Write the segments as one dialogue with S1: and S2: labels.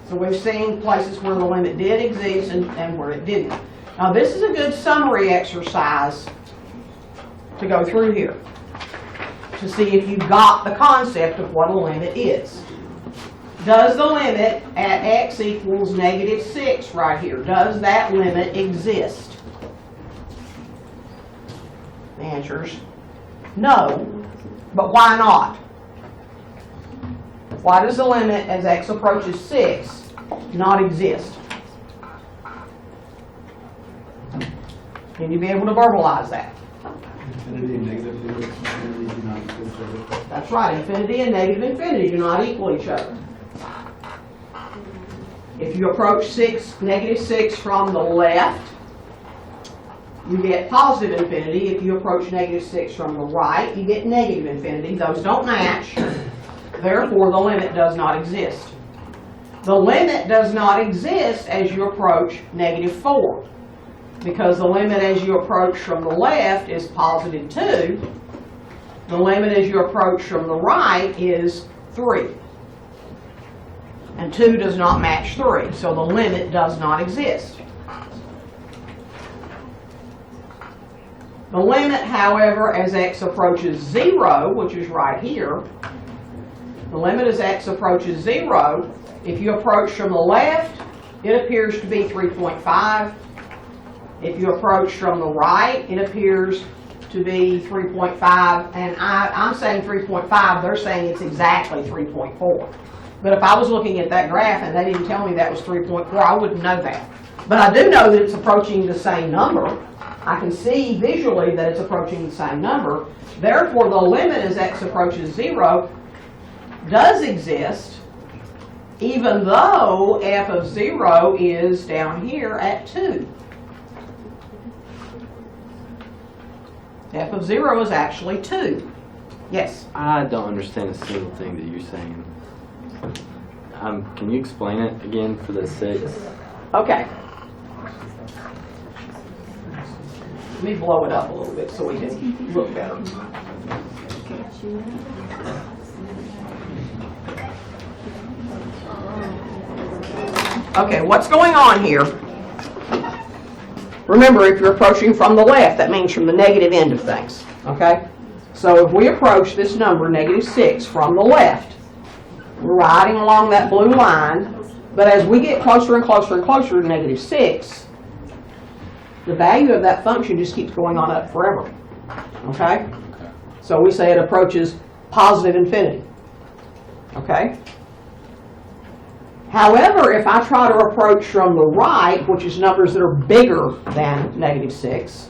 S1: So we've seen places where the limit did exist and where it didn't. Now this is a good summary exercise to go through here to see if you got the concept of what a limit is. Does the limit at x equals -6 right here, does that limit exist? The answer's no, but why not? Why does the limit as x approaches 6 not exist? Can you be able to verbalize that?
S2: Infinity and negative infinity do not equal each other.
S1: That's right, infinity and negative infinity do not equal each other. If you approach -6 from the left, you get positive infinity. If you approach -6 from the right, you get negative infinity. Those don't match. Therefore, the limit does not exist. The limit does not exist as you approach -4. Because the limit as you approach from the left is +2. The limit as you approach from the right is 3. And 2 does not match 3, so the limit does not exist. The limit, however, as x approaches 0, which is right here, the limit as x approaches 0, if you approach from the left, it appears to be 3.5. If you approach from the right, it appears to be 3.5, and I'm saying 3.5, they're saying it's exactly 3.4. But if I was looking at that graph and they didn't tell me that was 3.4, I wouldn't know that. But I do know that it's approaching the same number. I can see visually that it's approaching the same number. Therefore, the limit as x approaches 0 does exist, even though f of 0 is down here at 2. F of 0 is actually 2. Yes?
S3: I don't understand a single thing that you're saying. Can you explain it again for the 6?
S1: Okay. Let me blow it up a little bit so we can look better. Okay, what's going on here? Remember, if you're approaching from the left, that means from the negative end of things, okay? So if we approach this number, -6, from the left, we're riding along that blue line, but as we get closer and closer and closer to -6, the value of that function just keeps going on up forever, okay? So we say it approaches positive infinity, okay? However, if I try to approach from the right, which is numbers that are bigger than -6,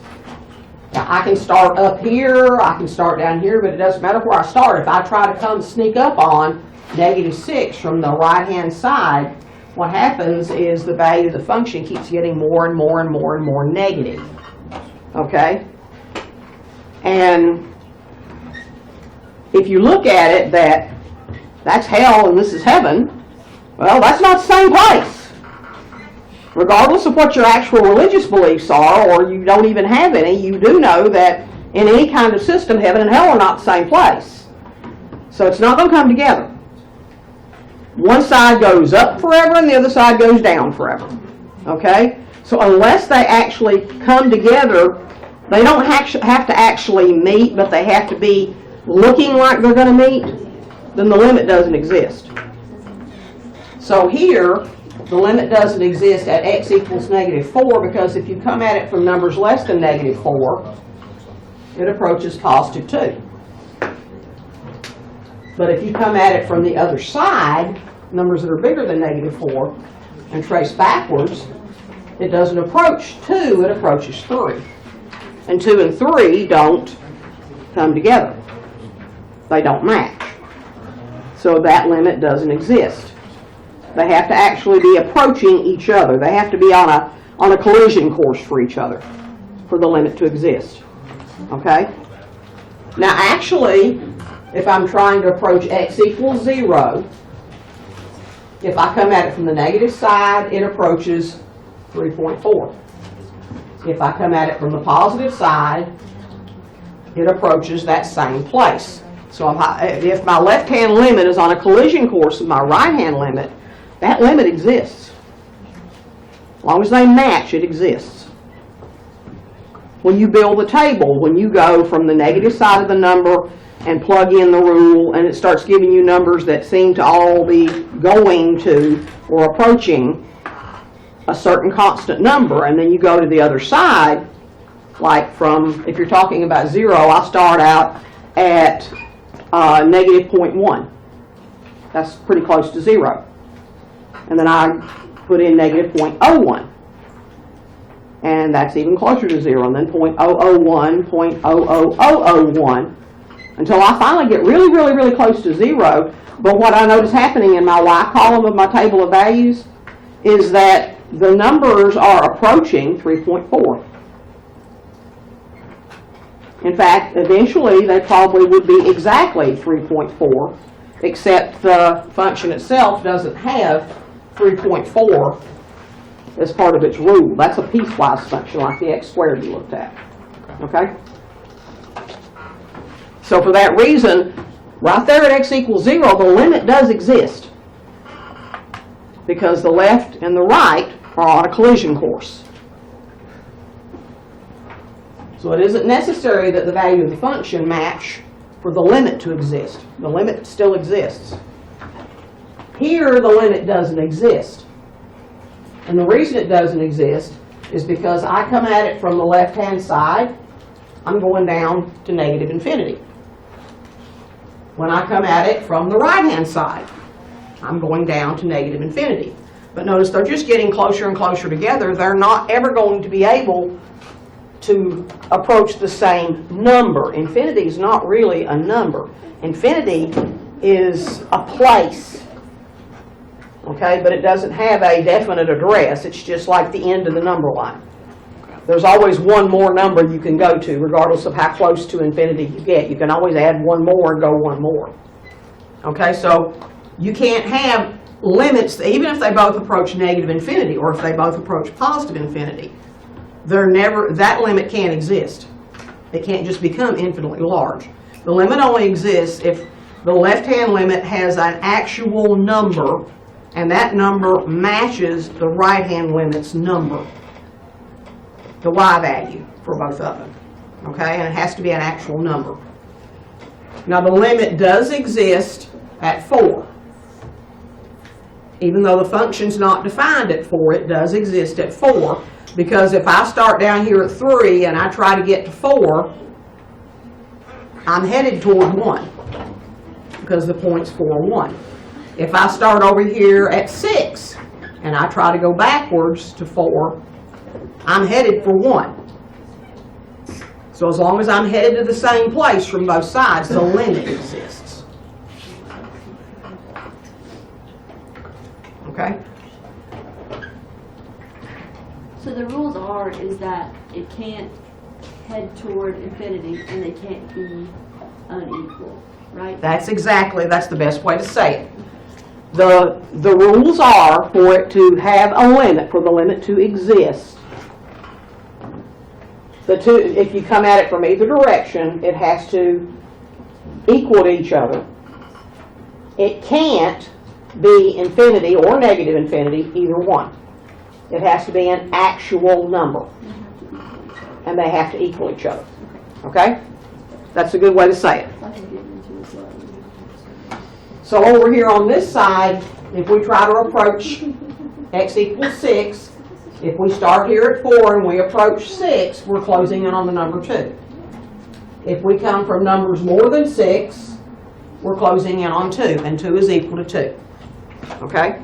S1: now I can start up here, I can start down here, but it doesn't matter where I start. If I try to come sneak up on -6 from the right-hand side, what happens is the value of the function keeps getting more and more and more and more negative, okay? And if you look at it that that's hell and this is heaven, well, that's not the same place. Regardless of what your actual religious beliefs are, or you don't even have any, you do know that in any kind of system, heaven and hell are not the same place. So it's not going to come together. One side goes up forever and the other side goes down forever. Okay? So unless they actually come together, they don't have to actually meet, but they have to be looking like they're going to meet, then the limit doesn't exist. So here, the limit doesn't exist at x equals -4 because if you come at it from numbers less than -4, it approaches +2. But if you come at it from the other side, numbers that are bigger than -4, and trace backwards, it doesn't approach 2, it approaches 3. And 2 and 3 don't come together. They don't match. So that limit doesn't exist. They have to actually be approaching each other. They have to be on a collision course for each other for the limit to exist. Okay? Now actually, if I'm trying to approach x equals 0, if I come at it from the negative side, it approaches 3.4. If I come at it from the positive side, it approaches that same place. So if my left-hand limit is on a collision course with my right-hand limit, that limit exists. As long as they match, it exists. When you build a table, when you go from the negative side of the number and plug in the rule, and it starts giving you numbers that seem to all be going to or approaching a certain constant number, and then you go to the other side, like from, if you're talking about 0, I start out at negative 0.1. That's pretty close to 0. And then I put in negative 0.01. And that's even closer to 0. And then 0.001, 0.00001, until I finally get really, really, really close to 0. But what I notice happening in my Y column of my table of values is that the numbers are approaching 3.4. In fact, eventually they probably would be exactly 3.4, except the function itself doesn't have 3.4 as part of its rule. That's a piecewise function like the x squared you looked at. Okay? So for that reason, right there at x equals 0, the limit does exist, because the left and the right are on a collision course. So it isn't necessary that the value of the function match for the limit to exist. The limit still exists. Here, the limit doesn't exist. And the reason it doesn't exist is because I come at it from the left-hand side, I'm going down to negative infinity. When I come at it from the right-hand side, I'm going down to negative infinity. But notice they're just getting closer and closer together. They're not ever going to be able to approach the same number. Infinity is not really a number. Infinity is a place. Okay, but it doesn't have a definite address. It's just like the end of the number line. There's always one more number you can go to, regardless of how close to infinity you get. You can always add one more and go one more. Okay, so you can't have limits, even if they both approach negative infinity, or if they both approach positive infinity. That limit can't exist. It can't just become infinitely large. The limit only exists if the left-hand limit has an actual number, and that number matches the right-hand limit's number, the y value for both of them. Okay, and it has to be an actual number. Now the limit does exist at 4. Even though the function's not defined at 4, it does exist at 4, because if I start down here at 3 and I try to get to 4, I'm headed toward 1, because the point's 4, 1. If I start over here at 6 and I try to go backwards to 4, I'm headed for 1. So as long as I'm headed to the same place from both sides, the limit exists. Okay?
S4: So the rules is that it can't head toward infinity and they can't be unequal, right?
S1: That's the best way to say it. The rules are for it to have a limit, for the limit to exist. If you come at it from either direction, it has to equal to each other. It can't be infinity or negative infinity, either one. It has to be an actual number. And they have to equal each other. Okay? That's a good way to say it. So over here on this side, if we try to approach x equals 6, if we start here at 4 and we approach 6, we're closing in on the number 2. If we come from numbers more than 6, we're closing in on 2, and 2 is equal to 2. Okay?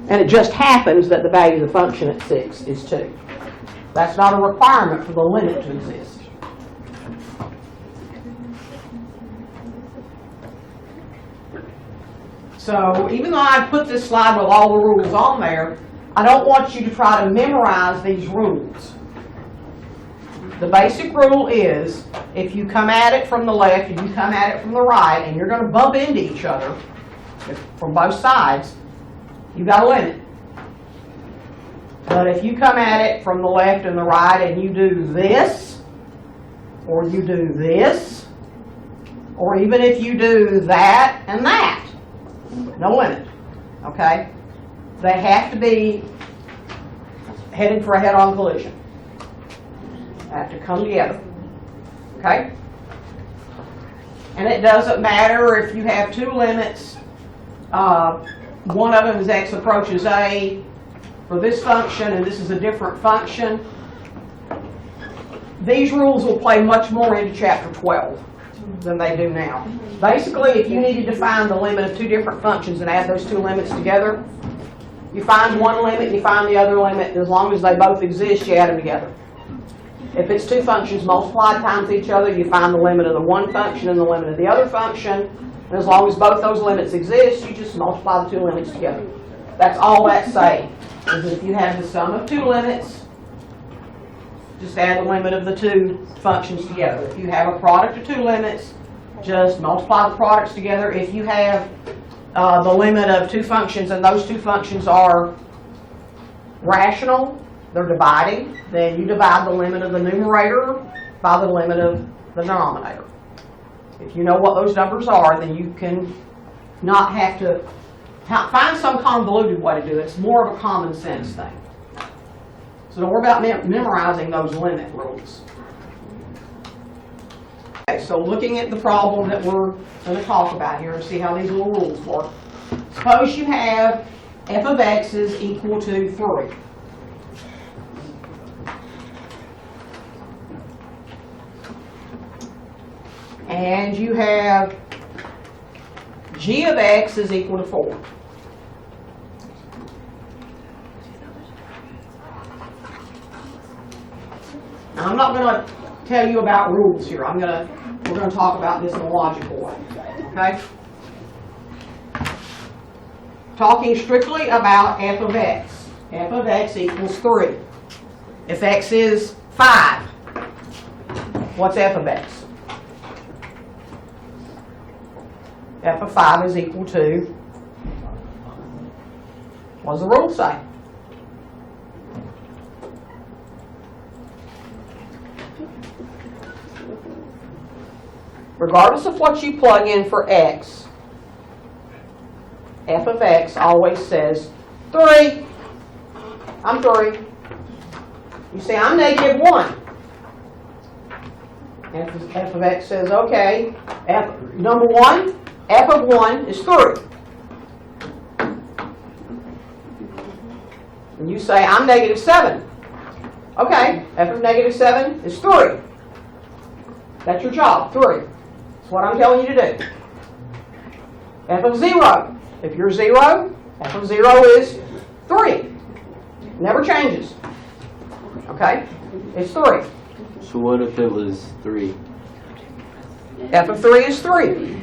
S1: And it just happens that the value of the function at 6 is 2. That's not a requirement for the limit to exist. So even though I put this slide with all the rules on there, I don't want you to try to memorize these rules. The basic rule is, if you come at it from the left and you come at it from the right, and you're going to bump into each other from both sides, you've got a limit. But if you come at it from the left and the right and you do this, or you do this, or even if you do that and that, no limit. Okay? They have to be heading for a head-on collision. They have to come together. Okay? And it doesn't matter if you have two limits. One of them is x approaches a for this function, and this is a different function. These rules will play much more into chapter 12 than they do now. Basically, if you needed to find the limit of two different functions and add those two limits together, you find one limit, you find the other limit, as long as they both exist, you add them together. If it's two functions multiplied times each other, you find the limit of the one function and the limit of the other function, and as long as both those limits exist, you just multiply the two limits together. That's all that's saying, is if you have the sum of two limits, just add the limit of the two functions together. If you have a product of two limits, just multiply the products together. If you have the limit of two functions and those two functions are rational, they're dividing, then you divide the limit of the numerator by the limit of the denominator. If you know what those numbers are, then you can not have to find some convoluted way to do it. It's more of a common sense thing. So don't worry about memorizing those limit rules. Okay, so looking at the problem that we're going to talk about here and see how these little rules work. Suppose you have f of x is equal to 3. And you have g of x is equal to 4. Now, I'm not going to tell you about rules here. We're going to talk about this in a logical way. Okay? Talking strictly about f of x. F of x equals 3. If x is 5, what's f of x? F of 5 is equal to, what does the rule say? Regardless of what you plug in for x, f of x always says 3. I'm 3. You say, I'm negative 1. F of x says, okay, number 1, f of 1 is 3. And you say, I'm negative 7. Okay, f of negative 7 is 3. That's your job, 3. That's what I'm telling you to do. F of 0. If you're 0, f of 0 is 3. Never changes. Okay? It's 3.
S3: So what if it was 3?
S1: F of 3 is 3.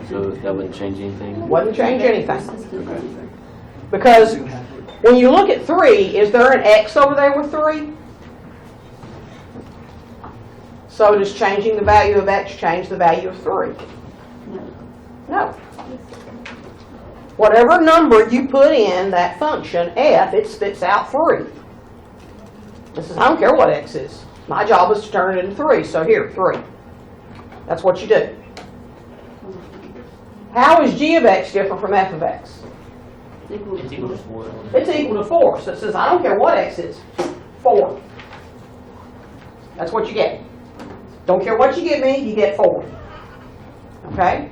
S3: So that wouldn't change anything?
S1: Wouldn't change anything. Because when you look at 3, is there an x over there with 3? So does changing the value of x change the value of 3? No. Whatever number you put in that function, f, it spits out 3. This is, I don't care what x is. My job is to turn it into 3. So here, 3. That's what you do. How is g of x different from f of x?
S5: It's equal to 4.
S1: It's equal to 4. So it says, I don't care what x is. 4. That's what you get. Don't care what you give me, you get 4. Okay?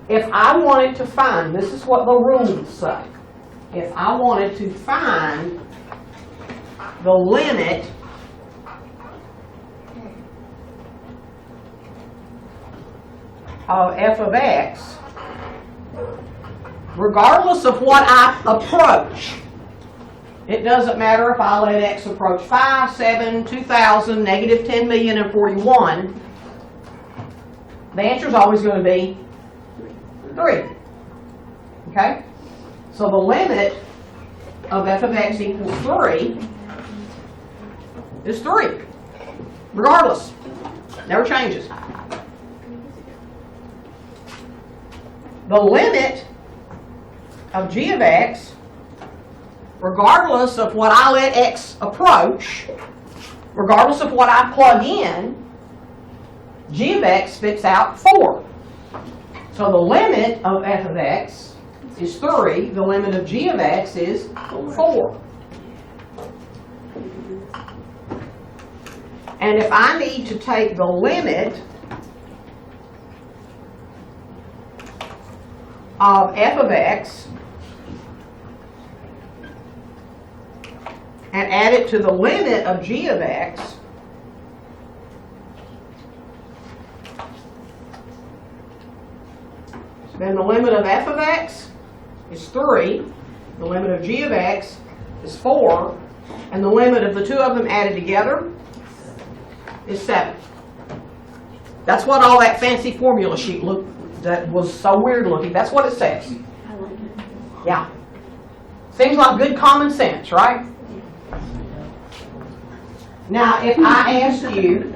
S1: If I wanted to find, this is what the rules say. If I wanted to find the limit of f of x, regardless of what I approach, it doesn't matter if I let x approach 5, 7, 2,000, negative 10 million, and 41, the answer is always going to be 3. Okay? So the limit of f of x equals 3 is 3. Regardless. Never changes. The limit of g of x, regardless of what I let x approach, regardless of what I plug in, g of x spits out 4. So the limit of f of x is 3. The limit of g of x is 4. And if I need to take the limit of f of x and add it to the limit of g of x, then the limit of f of x is 3, the limit of g of x is 4, and the limit of the two of them added together is 7. That's what all that fancy formula sheet looked, that was so weird looking, that's what it says.
S4: I like it.
S1: Yeah. Seems like good common sense, right? Now, if I asked you,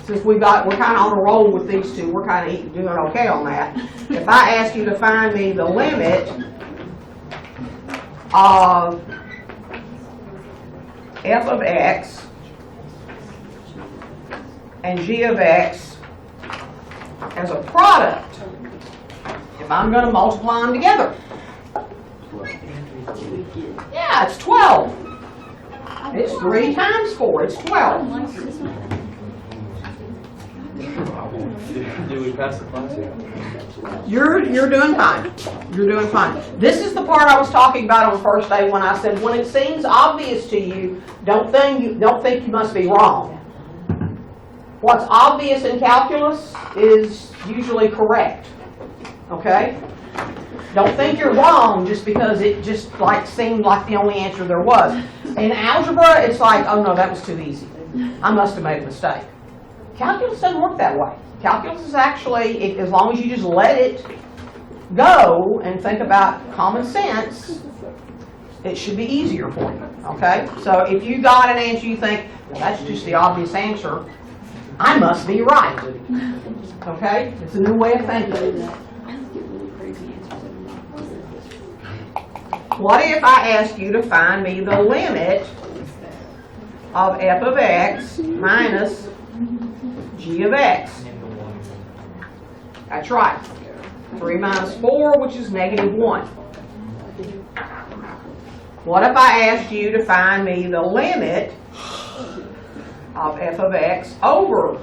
S1: since we're kind of on a roll with these two, we're kind of doing okay on that. If I asked you to find me the limit of f of x and g of x as a product, if I'm going to multiply them together, yeah, it's 12. It's 3 times 4, it's 12.
S4: Like this one.
S3: Did we pass the class?
S1: You're doing fine. You're doing fine. This is the part I was talking about on the first day when I said, when it seems obvious to you, don't think you must be wrong. What's obvious in calculus is usually correct. Okay? Don't think you're wrong just because it just seemed like the only answer there was. In algebra, it's like, oh no, that was too easy. I must have made a mistake. Calculus doesn't work that way. Calculus is actually, as long as you just let it go and think about common sense, it should be easier for you. Okay? So if you got an answer you think, well, that's just the obvious answer, I must be right. Okay? It's a new way of thinking.
S4: I just get really crazy answers every month.
S1: What if I ask you to find me the limit of f of x minus g of x? That's right. 3 minus 4, which is negative 1. What if I asked you to find me the limit of f of x over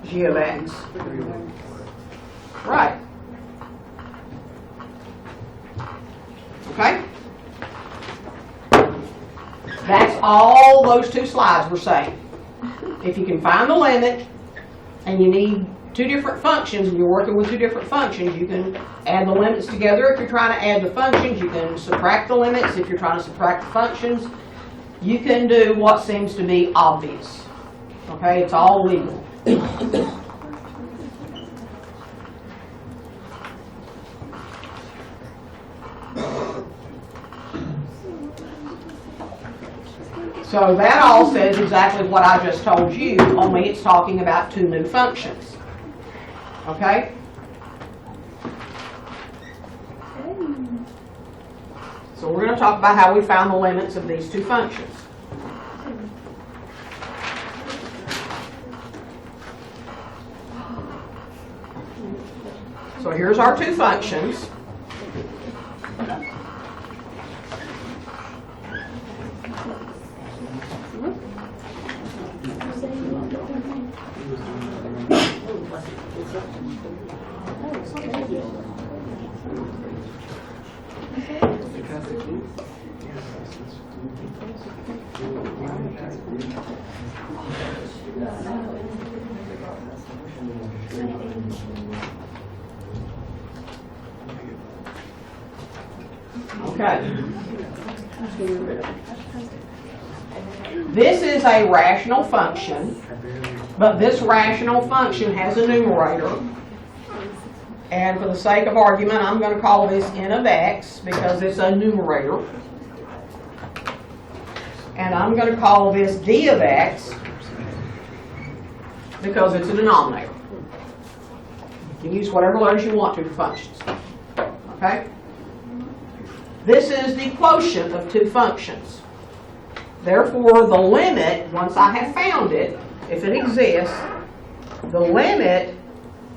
S1: g of x? Right. Okay? That's all those two slides were saying. If you can find the limit and you need two different functions and you're working with two different functions, you can add the limits together. If you're trying to add the functions, you can subtract the limits. If you're trying to subtract the functions, you can do what seems to be obvious. Okay? It's all legal. So that all says exactly what I just told you, only it's talking about two new functions. Okay? So we're going to talk about how we found the limits of these two functions. So here's our two functions. Okay. This is a rational function, but this rational function has a numerator. And for the sake of argument, I'm going to call this n of x because it's a numerator. And I'm going to call this d of x because it's a denominator. You can use whatever letters you want to for functions. Okay? This is the quotient of two functions. Therefore, the limit, once I have found it, if it exists, the limit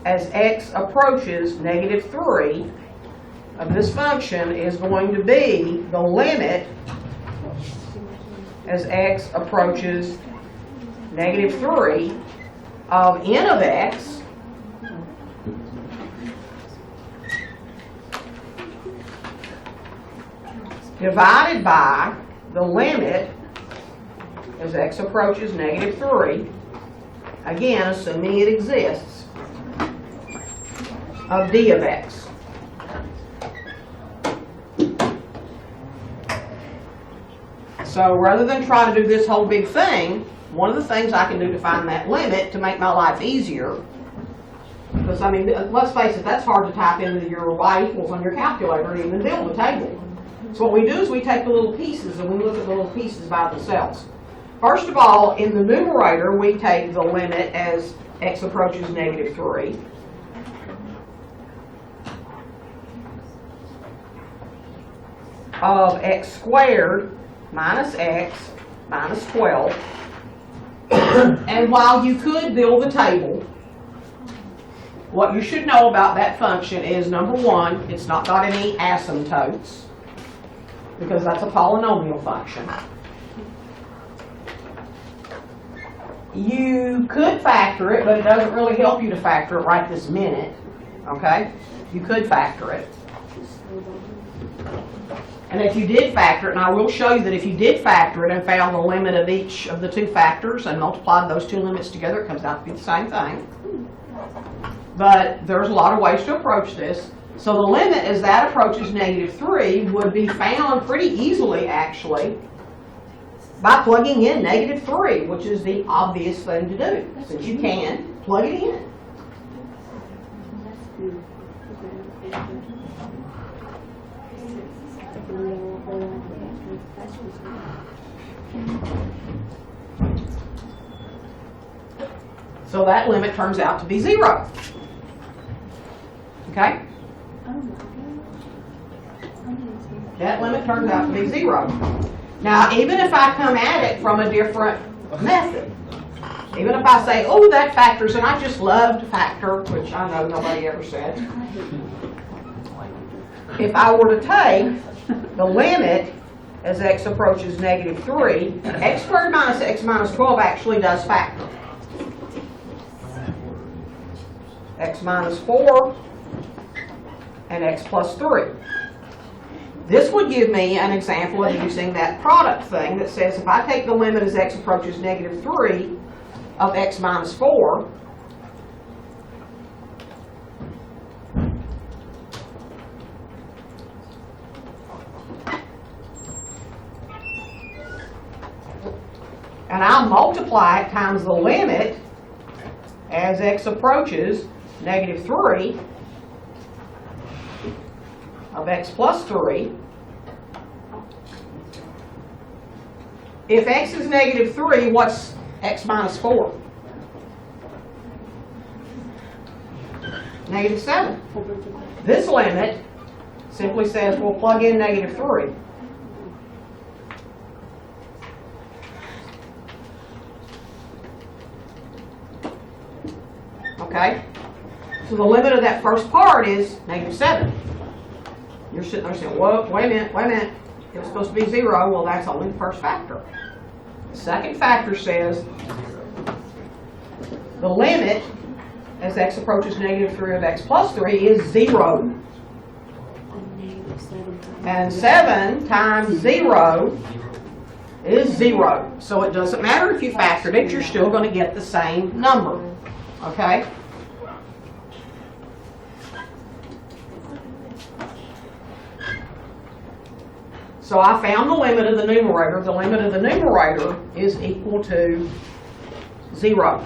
S1: as x approaches negative 3 of this function is going to be the limit as x approaches -3 of n of x divided by the limit as x approaches -3, again assuming it exists, of d of x. So rather than try to do this whole big thing, one of the things I can do to find that limit to make my life easier, because I mean, let's face it, that's hard to type into your y equals on your calculator and even build a table. So what we do is we take the little pieces and we look at the little pieces by themselves. First of all, in the numerator, we take the limit as x approaches -3. Of x squared minus x minus 12. And while you could build the table, what you should know about that function is, number one, it's not got any asymptotes, because that's a polynomial function. You could factor it, but it doesn't really help you to factor it right this minute, okay? You could factor it. And if you did factor it, and I will show you that if you did factor it and found the limit of each of the two factors and multiplied those two limits together, it comes out to be the same thing. But there's a lot of ways to approach this. So the limit as that approaches -3 would be found pretty easily, actually, by plugging in -3, which is the obvious thing to do. Since you can, plug it in. So that limit turns out to be 0. Okay? That limit turns out to be 0. Now, even if I come at it from a different method, even if I say, oh, that factors, and I just love to factor, which I know nobody ever said. If I were to take the limit as x approaches -3, x squared minus x minus 12 actually does factor. X minus 4 and x plus 3. This would give me an example of using that product thing that says if I take the limit as x approaches -3 of x minus 4, and I'll multiply it times the limit as x approaches -3 of x plus 3. If x is -3, what's x minus 4? -7. This limit simply says we'll plug in -3. Okay? So the limit of that first part is -7. You're sitting there saying, whoa, wait a minute. It was supposed to be 0. Well, that's only the first factor. The second factor says the limit as x approaches -3 of x plus 3 is 0. And 7 times 0 is 0. So it doesn't matter if you factored it, you're still going to get the same number. Okay? So I found the limit of the numerator. The limit of the numerator is equal to 0.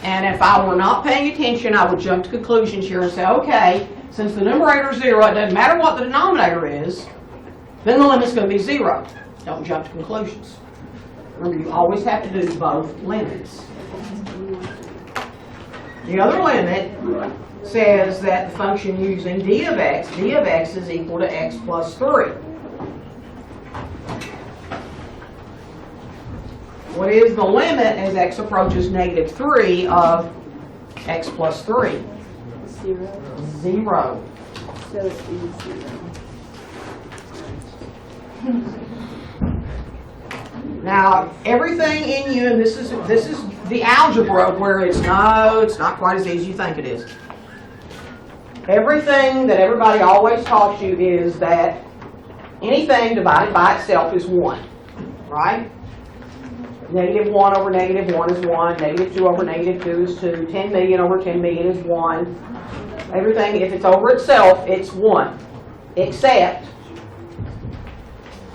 S1: And if I were not paying attention, I would jump to conclusions here and say, okay, since the numerator is 0, it doesn't matter what the denominator is, then the limit's going to be 0. Don't jump to conclusions. Remember, you always have to do both limits. The other limit says that the function using d of x is equal to x plus 3. What is the limit as x approaches -3 of x plus 3?
S4: 0.
S1: 0.
S4: So it is 0.
S1: Now, everything in you, and this is the algebra where it's not quite as easy as you think it is. Everything that everybody always taught you is that anything divided by itself is 1, right? Negative 1 over negative 1 is 1. Negative 2 over negative 2 is 2. 10 million over 10 million is 1. Everything, if it's over itself, it's 1. Except,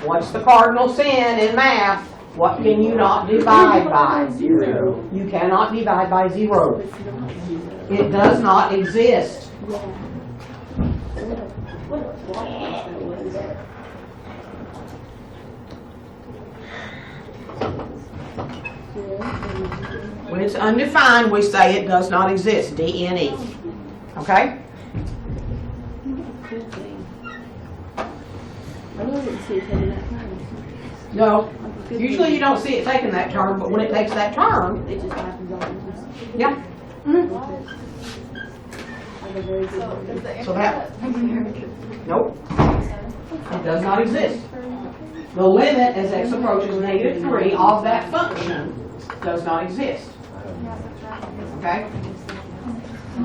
S1: what's the cardinal sin in math? What can you not divide by?
S4: 0.
S1: You cannot divide by 0.
S4: It's not 0.
S1: It does not exist.
S4: Yeah. What a plot that was.
S1: When it's undefined, we say it does not exist. DNE. Okay?
S4: Cool thing. I really didn't see it taking that time.
S1: No. Usually you don't see it taking that turn, but when it takes that turn,
S4: It just happens all the time.
S1: yeah.
S4: I have a very good memory.
S1: So that, nope. It does not exist. The limit as x approaches negative 3 of that function does not exist. Okay?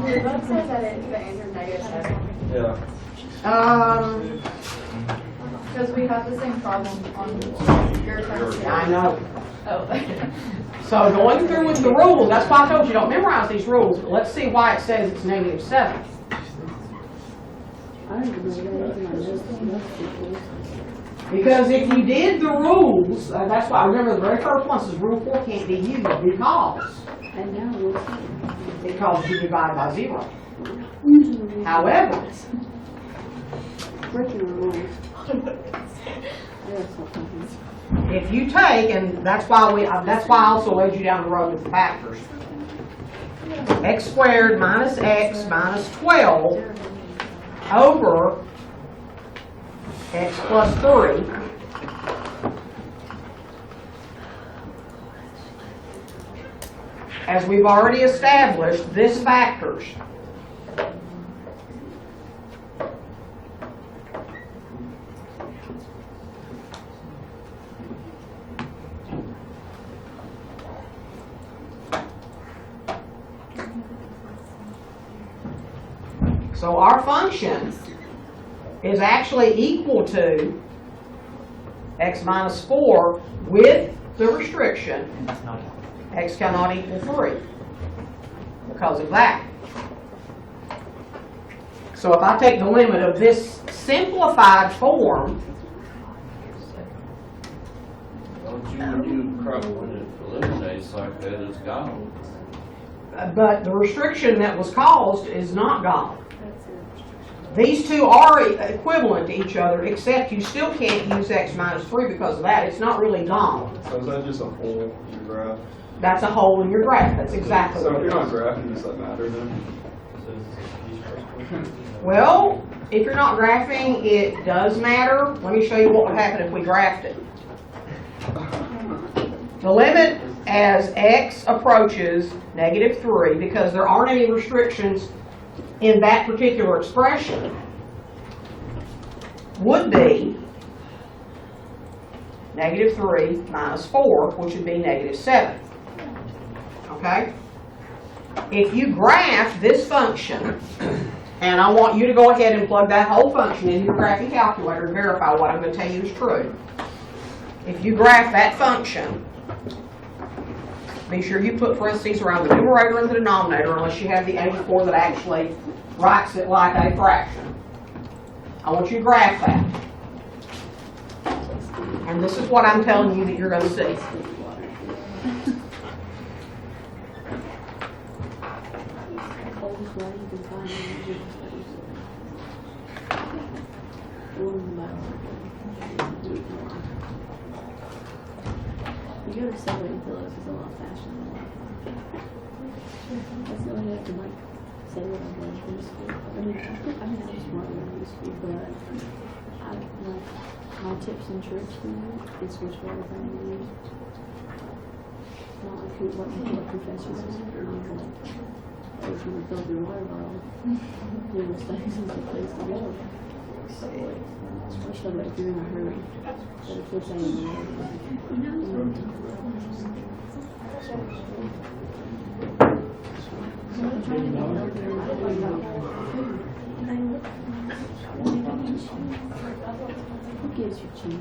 S6: Did that say that it entered negative 7?
S3: Yeah.
S6: Because we have the same problem on your test.
S1: I know.
S6: Oh.
S1: So going through with the rules, that's why I told you don't memorize these rules, but let's see why it says it's negative 7.
S4: I don't even know that even on those people.
S1: Because if you did the rules, that's why I remember the very first one says rule 4 can't be used because
S4: And now we'll see.
S1: it calls you divide by 0. However,
S4: Breaking the rules. I gotta stop talking.
S1: if you take, and that's why I also led you down the road with the factors. X squared minus x minus 12 over x plus 3 as we've already established, this factors. So our function is actually equal to x minus 4 with the restriction x cannot equal 3 because of that. So if I take the limit of this simplified form,
S7: When it eliminates like that, it's gone.
S1: but the restriction that was caused is not gone. These two are equivalent to each other, except you still can't use x minus 3 because of that. It's not really gone.
S2: So is that just a hole in your graph?
S1: That's a hole in your graph. That's exactly
S2: So
S1: what
S2: if
S1: it
S2: you're not
S1: is.
S2: graphing, does that matter then?
S1: Well, if you're not graphing, it does matter. Let me show you what would happen if we graphed it. The limit as x approaches negative 3, because there aren't any restrictions in that particular expression, would be negative 3 minus 4, which would be negative 7. Okay? If you graph this function, and I want you to go ahead and plug that whole function in your graphing calculator and verify what I'm going to tell you is true. If you graph that function, be sure you put parentheses around the numerator and the denominator unless you have the 84 that actually writes it like a fraction. I want you to graph that. And this is what I'm telling you that you're going to see.
S4: Oldest way you can find it. You go to Subway and Pillows is a lot faster than that. That's the only way I can like say what I've learned from school. I was smart when I was school, but I like my tips and tricks is which way I'm going to use. Not like what my professor says. That was when we built your water bottle. Doing those things is the place to go. Especially like if you're in a hurry. But if it's who gives you cheese?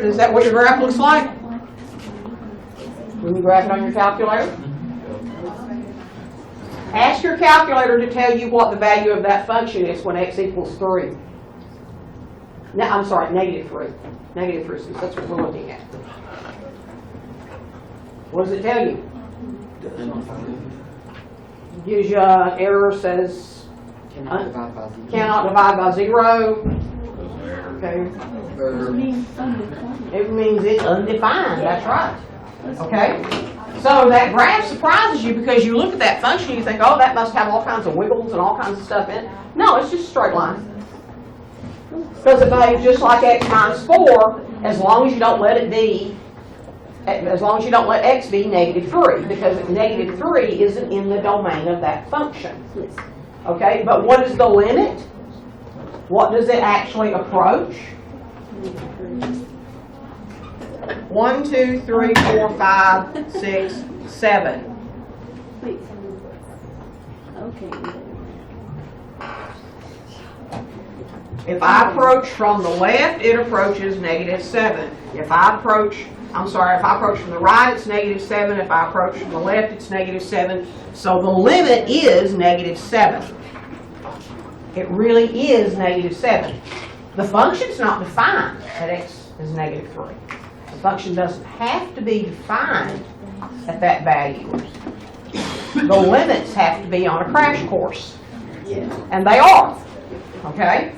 S1: Is that what your graph looks like? When you graph it on your calculator? Ask your calculator to tell you what the value of that function is when x equals 3. No, I'm sorry, negative 3. Negative 3, since that's what we're looking at. What does it tell you? It gives you an error, says
S5: Cannot divide by zero.
S1: cannot divide by 0. Okay. It means it's undefined, that's right. Okay? So that graph surprises you because you look at that function and you think, oh, that must have all kinds of wiggles and all kinds of stuff in it. No, it's just a straight line. Because it behaves just like x minus 4 as long as you don't let it be, as long as you don't let x be negative 3, because negative 3 isn't in the domain of that function. Okay, but what is the limit? What does it actually approach? 1, 2, 3, 4, 5, 6, 7.
S4: Wait. Okay.
S1: If I approach from the left, it approaches negative 7. If I approach from the right, it's negative 7. If I approach from the left, it's negative 7. So the limit is negative 7. It really is negative 7. The function's not defined at x is negative 3. The function doesn't have to be defined at that value. The limits have to be on a crash course. And they are. Okay?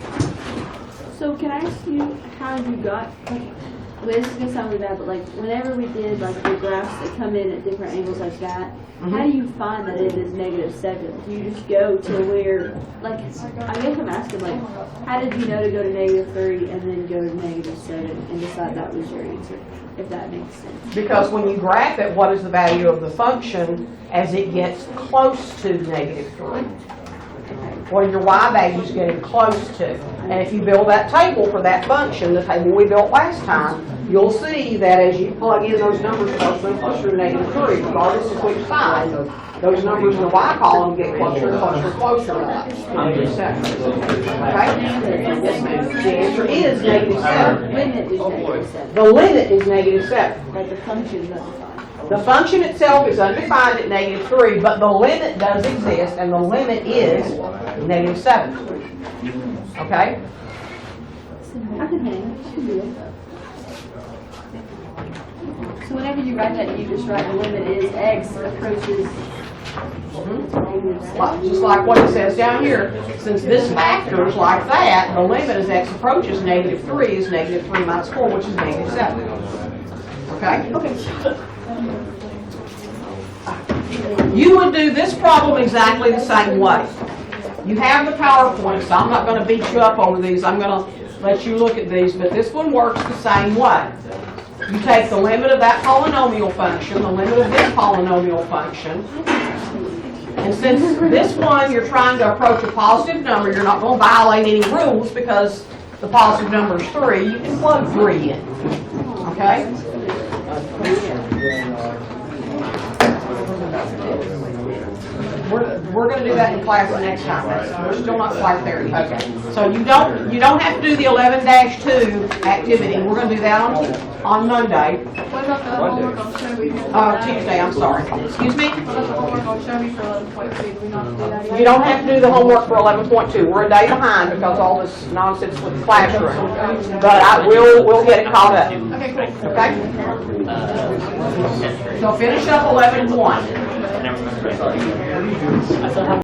S4: So can I ask you how you got, well, this is going to sound really bad, but like whenever we did like the graphs that come in at different angles like that, how do you find that it is negative 7? Do you just go to where, like, I guess I'm asking, like, how did you know to go to negative 3 and then go to negative 7 and decide that was your answer, if that makes sense?
S1: Because when you graph it, what is the value of the function as it gets close to negative 3? What are your y values getting close to? And if you build that table for that function, the table we built last time, you'll see that as you plug in those numbers closer and closer to negative 3, regardless of which side, those numbers in the y column get closer and closer and closer to that. Okay? The answer is negative 7.
S4: Limit is negative 7.
S1: The limit is negative 7.
S4: But the function doesn't find.
S1: The function itself is undefined at negative 3, but the limit does exist, and the limit is negative 7. Okay?
S4: I can hang. I can do it. So whenever you write that, you just write the limit is x approaches negative 7.
S1: Just like what it says down here. Since this factor is like that, the limit as x approaches negative 3 is negative 3 minus 4, which is negative 7. Okay? Okay. You would do this problem exactly the same way. You have the PowerPoint, so I'm not going to beat you up over these. I'm going to let you look at these, but this one works the same way. You take the limit of that polynomial function, the limit of this polynomial function, and since this one you're trying to approach a positive number, you're not going to violate any rules because the positive number is 3, you can plug 3 in. Okay? We're going to do that in class next time. We're still not quite there yet. Okay. So you don't have to do the 11-2 activity. We're going to do that on Monday.
S6: What about the homework on show me?
S1: Tuesday, I'm sorry. Excuse me?
S6: What about the homework on show me for 11.2? Do we not have to do that yet?
S1: You don't have to do the homework for 11.2. We're a day behind because all this nonsense with the classroom. But we'll get it caught up.
S6: Okay, cool.
S1: Okay? So finish up 11.1.
S8: never mind. I still have